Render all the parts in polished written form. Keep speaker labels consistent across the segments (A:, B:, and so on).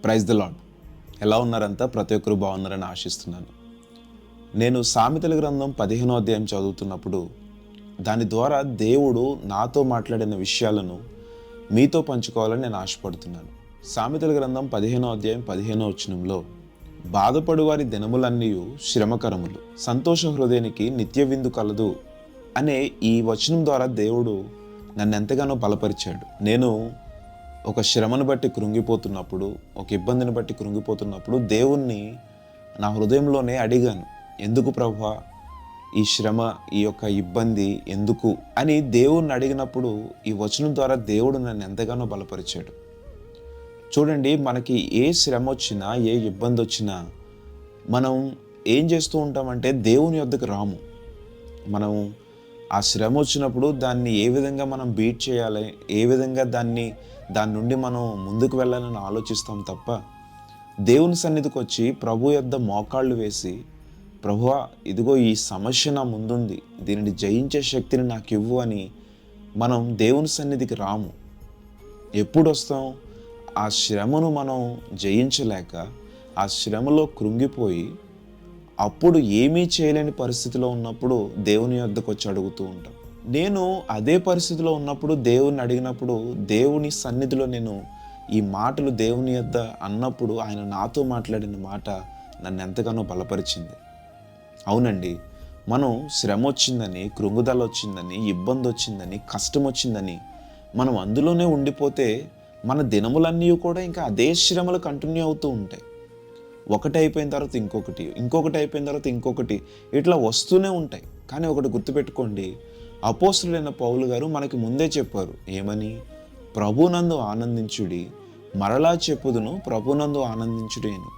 A: Praise the lord. ఎలా ఉన్నారంతా? ప్రతి ఒక్కరు బాగున్నారని ఆశిస్తున్నాను. నేను సామెతల గ్రంథం 15వ అధ్యాయం చదువుతున్నప్పుడు దాని ద్వారా దేవుడు నాతో మాట్లాడిన విషయాలను మీతో పంచుకోవాలని నేను ఆశపడుతున్నాను. సామెతల గ్రంథం 15వ అధ్యాయం 15వ వచనంలో, బాధపడు వారి దినములన్నీ శ్రమకరములు, సంతోష హృదయానికి నిత్య విందు కలదు అనే ఈ వచనం ద్వారా దేవుడు నన్ను ఎంతగానో బలపరిచాడు. నేను ఒక శ్రమను బట్టి కృంగిపోతున్నప్పుడు, ఒక ఇబ్బందిని బట్టి కృంగిపోతున్నప్పుడు దేవుణ్ణి నా హృదయంలోనే అడిగాను, ఎందుకు ప్రభువా ఈ శ్రమ, ఈ యొక్క ఇబ్బంది ఎందుకు అని దేవుణ్ణి అడిగినప్పుడు ఈ వచనం ద్వారా దేవుడు నన్ను ఎంతగానో బలపరిచాడు. చూడండి, మనకి ఏ శ్రమ వచ్చినా, ఏ ఇబ్బంది వచ్చినా మనం ఏం చేస్తూ ఉంటామంటే దేవుని యొద్దకు రాము. మనం ఆ శ్రమ వచ్చినప్పుడు దాన్ని ఏ విధంగా మనం బీట్ చేయాలి, ఏ విధంగా దాని నుండి మనం ముందుకు వెళ్ళాలని ఆలోచిస్తాం తప్ప, దేవుని సన్నిధికి వచ్చి ప్రభు యొద్ద మోకాళ్ళు వేసి, ప్రభువా ఇదిగో ఈ సమస్య నా ముందుంది, దీనిని జయించే శక్తిని నాకు ఇవ్వు అని మనం దేవుని సన్నిధికి రాము. ఎప్పుడు వస్తాం? ఆ శ్రమను మనం జయించలేక, ఆ శ్రమలో కృంగిపోయి, అప్పుడు ఏమీ చేయలేని పరిస్థితిలో ఉన్నప్పుడు దేవుని యొద్దకు వచ్చి అడుగుతూ ఉంటాం. నేను అదే పరిస్థితిలో ఉన్నప్పుడు దేవుని అడిగినప్పుడు, దేవుని సన్నిధిలో నేను ఈ మాటలు దేవుని యొద్ద అన్నప్పుడు ఆయన నాతో మాట్లాడిన మాట నన్ను ఎంతగానో బలపరిచింది. అవునండి, మనం శ్రమ వచ్చిందని, కృంగుదల వచ్చిందని, ఇబ్బంది వచ్చిందని, కష్టం వచ్చిందని మనం అందులోనే ఉండిపోతే మన దినములన్నీ కూడా ఇంకా అదే శ్రమలు కంటిన్యూ అవుతూ ఉంటాయి. ఒకటి అయిపోయిన తర్వాత ఇంకొకటి, ఇంకొకటి అయిపోయిన తర్వాత ఇంకొకటి, ఇట్లా వస్తూనే ఉంటాయి. కానీ ఒకటి గుర్తుపెట్టుకోండి, అపోస్తలుడైన పౌలు గారు మనకి ముందే చెప్పారు. ఏమని? ప్రభునందు ఆనందించుడి, మరలా చెప్పుదును ప్రభునందు ఆనందించుడి అని.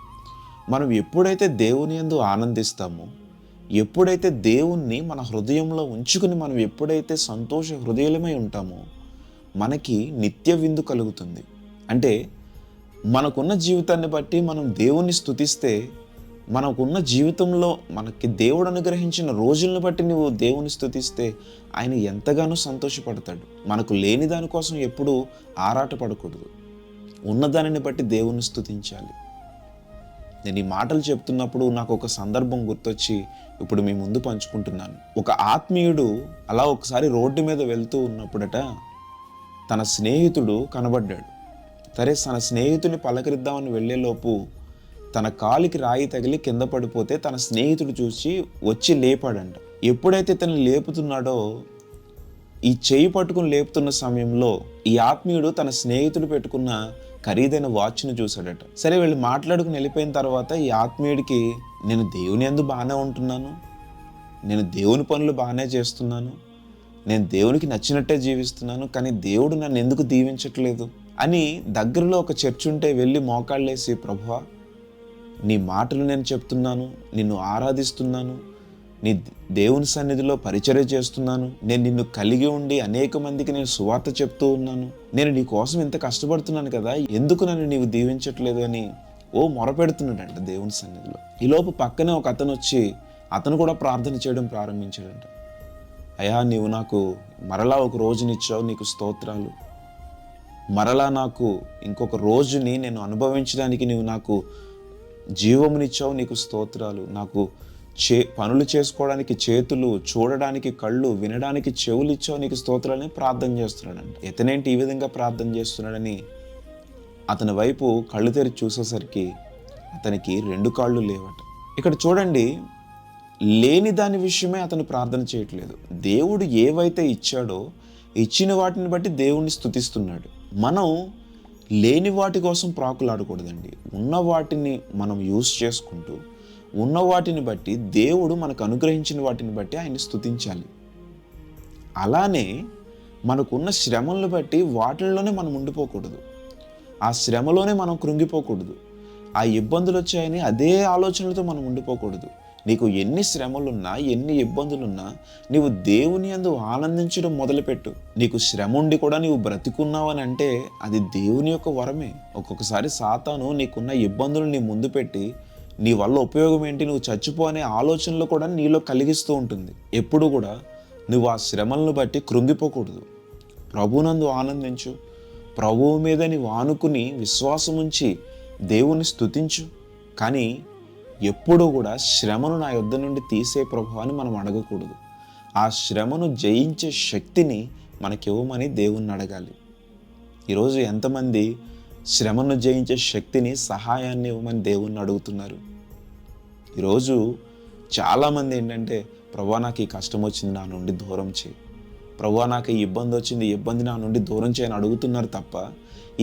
A: మనం ఎప్పుడైతే దేవుని యందు ఆనందిస్తామో, ఎప్పుడైతే దేవుణ్ణి మన హృదయంలో ఉంచుకుని మనం ఎప్పుడైతే సంతోష హృదయమై ఉంటామో, మనకి నిత్య విందు కలుగుతుంది. అంటే మనకున్న జీవితాన్ని బట్టి మనం దేవుణ్ణి స్తుతిస్తే, మనకున్న జీవితంలో మనకి దేవుడు అనుగ్రహించిన రోజులను బట్టి నువ్వు దేవుని స్తుతిస్తే ఆయన ఎంతగానో సంతోషపడతాడు. మనకు లేని దానికోసం ఎప్పుడూ ఆరాటపడకూడదు. ఉన్నదానిని బట్టి దేవుని స్తుతించాలి. నేను ఈ మాటలు చెప్తున్నప్పుడు నాకు ఒక సందర్భం గుర్తొచ్చి ఇప్పుడు మీ ముందు పంచుకుంటున్నాను. ఒక ఆత్మీయుడు అలా ఒకసారి రోడ్డు మీద వెళ్తూ ఉన్నప్పుడట తన స్నేహితుడు కనబడ్డాడు. సరే, తన స్నేహితుని పలకరిద్దామని వెళ్ళేలోపు తన కాలికి రాయి తగిలి కింద పడిపోతే తన స్నేహితుడు చూసి వచ్చి లేపాడంట. ఎప్పుడైతే తను లేపుతున్నాడో, ఈ చేయి పట్టుకుని లేపుతున్న సమయంలో ఈ ఆత్మీయుడు తన స్నేహితుడు పెట్టుకున్న ఖరీదైన వాచ్ను చూశాడట. సరే, వీళ్ళు మాట్లాడుకుని వెళ్ళిపోయిన తర్వాత ఈ ఆత్మీయుడికి, నేను దేవుని యందు బాగానే ఉంటున్నాను, నేను దేవుని పనులు బాగానే చేస్తున్నాను, నేను దేవునికి నచ్చినట్టే జీవిస్తున్నాను, కానీ దేవుడు నన్ను ఎందుకు దీవించట్లేదు అని దగ్గరలో ఒక చర్చ్ ఉంటే వెళ్ళి మోకాళ్ళేసి, ప్రభువా నీ మాటలు నేను చెప్తున్నాను, నిన్ను ఆరాధిస్తున్నాను, నీ దేవుని సన్నిధిలో పరిచర్య చేస్తున్నాను, నేను నిన్ను కలిగి ఉండి అనేక మందికి నేను సువార్త చెప్తూ ఉన్నాను, నేను నీ కోసం ఇంత కష్టపడుతున్నాను కదా, ఎందుకు నన్ను నీవు దీవించట్లేదు అని మొరపెడుతున్నాడంట దేవుని సన్నిధిలో. ఈలోపు పక్కనే ఒక అతను వచ్చి అతను కూడా ప్రార్థన చేయడం ప్రారంభించాడంట. అయ్యా, నీవు నాకు మరలా ఒక రోజునిచ్చావు, నీకు స్తోత్రాలు. మరలా నాకు ఇంకొక రోజుని నేను అనుభవించడానికి నీవు నాకు జీవమునిచ్చావు, నీకు స్తోత్రాలు. నాకు పనులు చేసుకోవడానికి చేతులు, చూడడానికి కళ్ళు, వినడానికి చెవులు ఇచ్చావు, నీకు స్తోత్రాలని ప్రార్థన చేస్తున్నాడంట. ఇతనేంటి ఈ విధంగా ప్రార్థన చేస్తున్నాడని అతని వైపు కళ్ళు తెరిచి చూసేసరికి అతనికి 2 కాళ్ళు లేవట. ఇక్కడ చూడండి, లేని దాని విషయమే అతను ప్రార్థన చేయట్లేదు. దేవుడు ఏవైతే ఇచ్చాడో ఇచ్చిన వాటిని బట్టి దేవుణ్ణి స్తుతిస్తున్నాడు. మనం లేని వాటి కోసం ప్రాకులాడకూడదండి. ఉన్న వాటిని మనం యూజ్ చేసుకుంటూ, ఉన్న వాటిని బట్టి, దేవుడు మనకు అనుగ్రహించిన వాటిని బట్టి ఆయన్ని స్తుతించాలి. అలానే మనకున్న శ్రమలను బట్టి వాటిల్లోనే మనం ఉండిపోకూడదు. ఆ శ్రమలోనే మనం కృంగిపోకూడదు. ఆ ఇబ్బందులు వచ్చాయని అదే ఆలోచనలతో మనం ఉండిపోకూడదు. నీకు ఎన్ని శ్రమలున్నా, ఎన్ని ఇబ్బందులున్నా నీవు దేవుని యందు ఆనందించడం మొదలుపెట్టు. నీకు శ్రమ ఉండి కూడా నీవు బ్రతికున్నావని అంటే అది దేవుని యొక్క వరమే. ఒక్కొక్కసారి సాతాను నీకున్న ఇబ్బందులు నీ ముందు పెట్టి, నీ వల్ల ఉపయోగం ఏంటి, నువ్వు చచ్చిపో అనే ఆలోచనలు కూడా నీలో కలిగిస్తూ ఉంటుంది. ఎప్పుడు కూడా నువ్వు ఆ శ్రమలను బట్టి కృంగిపోకూడదు. ప్రభునందు ఆనందించు. ప్రభువు మీద నీవు ఆనుకుని విశ్వాసం ఉంచి దేవుని స్తుతించు, కానీ ఎప్పుడూ కూడా శ్రమను నా యొద్ద నుండి తీసే ప్రభువా అని మనం అడగకూడదు. ఆ శ్రమను జయించే శక్తిని మనకివ్వమని దేవుణ్ణి అడగాలి. ఈరోజు ఎంతమంది శ్రమను జయించే శక్తిని, సహాయాన్ని ఇవ్వమని దేవుణ్ణి అడుగుతున్నారు? ఈరోజు చాలామంది ఏంటంటే, ప్రభువా నాకు ఈ కష్టం వచ్చింది, నా నుండి దూరం చేయి. ప్రభువా నాకు ఈ ఇబ్బంది వచ్చింది, ఈ ఇబ్బంది నా నుండి దూరం చేయని అడుగుతున్నారు తప్ప,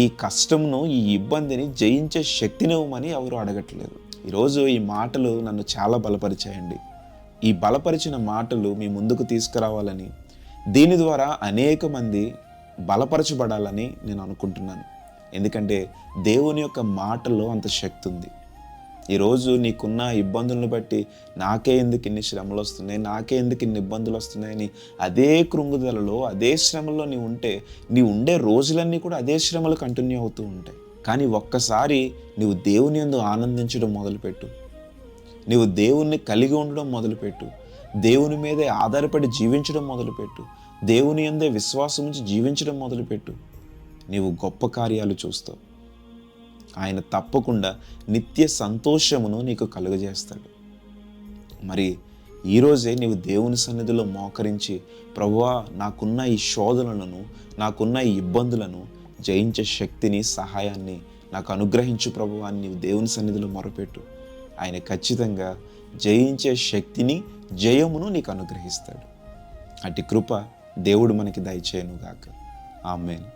A: ఈ కష్టంను, ఈ ఇబ్బందిని జయించే శక్తిని ఇవ్వమని ఎవరు అడగట్లేదు. ఈరోజు ఈ మాటలు నన్ను చాలా బలపరిచాయండి. ఈ బలపరిచిన మాటలు మీ ముందుకు తీసుకురావాలని, దీని ద్వారా అనేక మంది బలపరచబడాలని నేను అనుకుంటున్నాను. ఎందుకంటే దేవుని యొక్క మాటల్లో అంత శక్తి ఉంది. ఈరోజు నీకున్న ఇబ్బందులను బట్టి నాకే ఎందుకు ఇన్ని శ్రమలు వస్తున్నాయి, నాకే ఎందుకు ఇన్ని ఇబ్బందులు వస్తున్నాయని అదే కృంగుదలలో, అదే శ్రమల్లో నీవు ఉంటే, నీవు ఉండే రోజులన్నీ కూడా అదే శ్రమలు కంటిన్యూ అవుతూ ఉంటాయి. కానీ ఒక్కసారి నీవు దేవుని యందు ఆనందించడం మొదలుపెట్టు, నీవు దేవుణ్ణి కలిగి ఉండడం మొదలుపెట్టు, దేవుని మీదే ఆధారపడి జీవించడం మొదలుపెట్టు, దేవుని యందే విశ్వాసం ఉంచి జీవించడం మొదలుపెట్టు. నీవు గొప్ప కార్యాలు చూస్తావు. ఆయన తప్పకుండా నిత్య సంతోషమును నీకు కలుగజేస్తాడు. మరి ఈరోజే నీవు దేవుని సన్నిధిలో మోకరించి, ప్రభువా నాకున్న ఈ శోధనలను, నాకున్న ఈ ఇబ్బందులను జయించే శక్తిని, సహాయాన్ని నాకు అనుగ్రహించు ప్రభువా అని నీవు దేవుని సన్నిధిలో మొరపెట్టు. ఆయన ఖచ్చితంగా జయించే శక్తిని, జయమును నీకు అనుగ్రహిస్తాడు. అట్టి కృప దేవుడు మనకి దయచేయునుగాక. ఆమేన్.